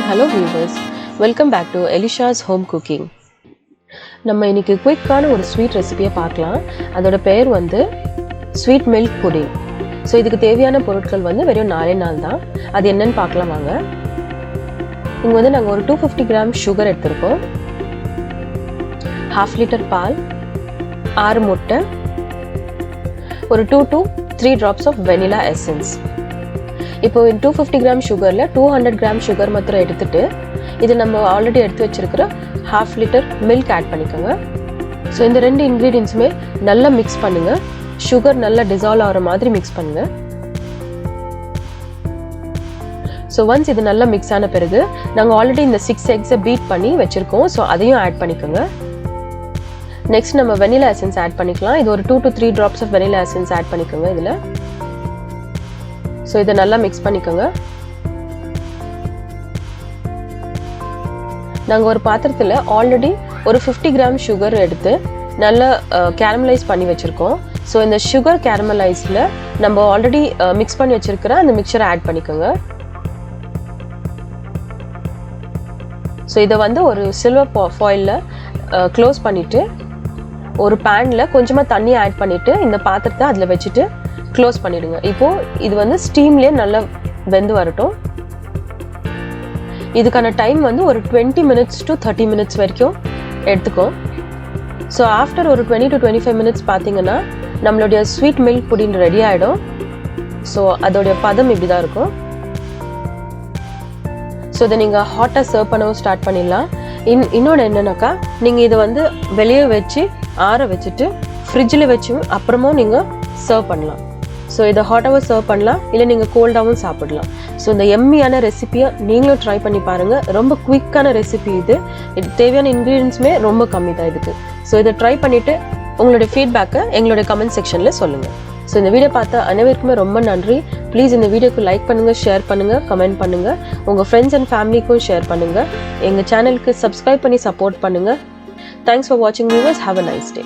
hello viewers, welcome back to Elisha's home cooking. நம்ம இன்னைக்கு குயிக்கான ஒரு ஸ்வீட் ரெசிபியை பார்க்கலாம். அதோட பெயர் வந்து ஸ்வீட் மில்க் புடிங். ஸோ இதுக்கு தேவையான பொருட்கள் வந்து வெறும் 4 தான். அது என்னன்னு பார்க்கலாம் வாங்க. இங்கே வந்து நாங்கள் ஒரு 250 கிராம் சுகர் எடுத்திருக்கோம், 1/2 லிட்டர் பால், 6 முட்டை, ஒரு 2 to 3 drops of vanilla essence. இப்போ 250 கிராம் சுகரில் 200 கிராம் சுகர் மாத்திரம் எடுத்துட்டு இது நம்ம ஆல்ரெடி எடுத்து வச்சிருக்கிற 1/2 லிட்டர் மில்க் ஆட் பண்ணிக்கோங்க. ஸோ இந்த 2 இன்க்ரீடியன்ஸுமே நல்லா மிக்ஸ் பண்ணுங்கள். சுகர் நல்லா டிசால்வ் ஆகிற மாதிரி மிக்ஸ் பண்ணுங்கள். ஸோ ஒன்ஸ் இது நல்லா மிக்ஸ் ஆன பிறகு நாங்கள் ஆல்ரெடி இந்த 6 எக்ஸை பீட் பண்ணி வச்சுருக்கோம். ஸோ அதையும் ஆட் பண்ணிக்கோங்க. நெக்ஸ்ட் நம்ம வெனிலா எசன்ஸ் ஆட் பண்ணிக்கலாம். இது ஒரு 2 to 3 drops of vanilla essence add பண்ணிக்கோங்க இதில். ஸோ இதை நல்லா மிக்ஸ் பண்ணிக்கோங்க. நாங்கள் ஒரு பாத்திரத்தில் ஆல்ரெடி ஒரு 50 கிராம் சுகர் எடுத்து நல்லா கேரமலைஸ் பண்ணி வச்சுருக்கோம். ஸோ இந்த சுகர் கேரமலைஸில் நம்ம ஆல்ரெடி மிக்ஸ் பண்ணி வச்சுருக்கிற அந்த மிக்சரை ஆட் பண்ணிக்கோங்க. ஸோ இதை வந்து ஒரு சில்வர் ஃபாயிலில் க்ளோஸ் பண்ணிவிட்டு ஒரு பேனில் கொஞ்சமாக தண்ணி ஆட் பண்ணிவிட்டு இந்த பாத்திரத்தை அதில் வச்சுட்டு க்ளோஸ் பண்ணிவிடுங்க. இப்போது இது வந்து ஸ்டீம்லேயே நல்லா வெந்து வரட்டும். இதுக்கான டைம் வந்து ஒரு 20 minutes to 30 minutes வரைக்கும் எடுத்துக்கும். ஸோ ஆஃப்டர் ஒரு 20 to 25 minutes பார்த்தீங்கன்னா நம்மளுடைய ஸ்வீட் மில்க் புடிங் ரெடி ஆகிடும். ஸோ அதோடைய பதம் இப்படி தான் இருக்கும். ஸோ இதை நீங்கள் ஹாட்டாக சர்வ் பண்ணவும் ஸ்டார்ட் பண்ணிடலாம். இன்னொன்று என்னன்னாக்கா, நீங்கள் இதை வந்து வெளியே வச்சு ஆற வச்சுட்டு ஃப்ரிட்ஜில் வச்சு அப்புறமும் நீங்கள் சர்வ் பண்ணலாம். ஸோ இதை ஹாட்டாகவும் சர்வ் பண்ணலாம், இல்லை நீங்கள் கோல்டாகவும் சாப்பிடலாம். ஸோ இந்த எம்மியான ரெசிபியை நீங்களும் ட்ரை பண்ணி பாருங்கள். ரொம்ப குயிக்கான ரெசிபி இது. தேவையான இன்க்ரீடியன்ஸுமே ரொம்ப கம்மி தான் இதுக்கு. ஸோ இதை ட்ரை பண்ணிவிட்டு உங்களுடைய ஃபீட்பேக்கை எங்களுடைய கமெண்ட் செக்ஷனில் சொல்லுங்கள். ஸோ இந்த வீடியோ பார்த்த அனைவருக்குமே ரொம்ப நன்றி. ப்ளீஸ் இந்த வீடியோக்கு லைக் பண்ணுங்கள், ஷேர் பண்ணுங்கள், கமெண்ட் பண்ணுங்கள், உங்கள் ஃப்ரெண்ட்ஸ் அண்ட் ஃபேமிலிக்கும் ஷேர் பண்ணுங்கள். எங்கள் சேனலுக்கு சப்ஸ்கிரைப் பண்ணி சப்போர்ட் பண்ணுங்கள். தேங்க்ஸ் ஃபார் வாட்சிங் viewers. Have a nice day.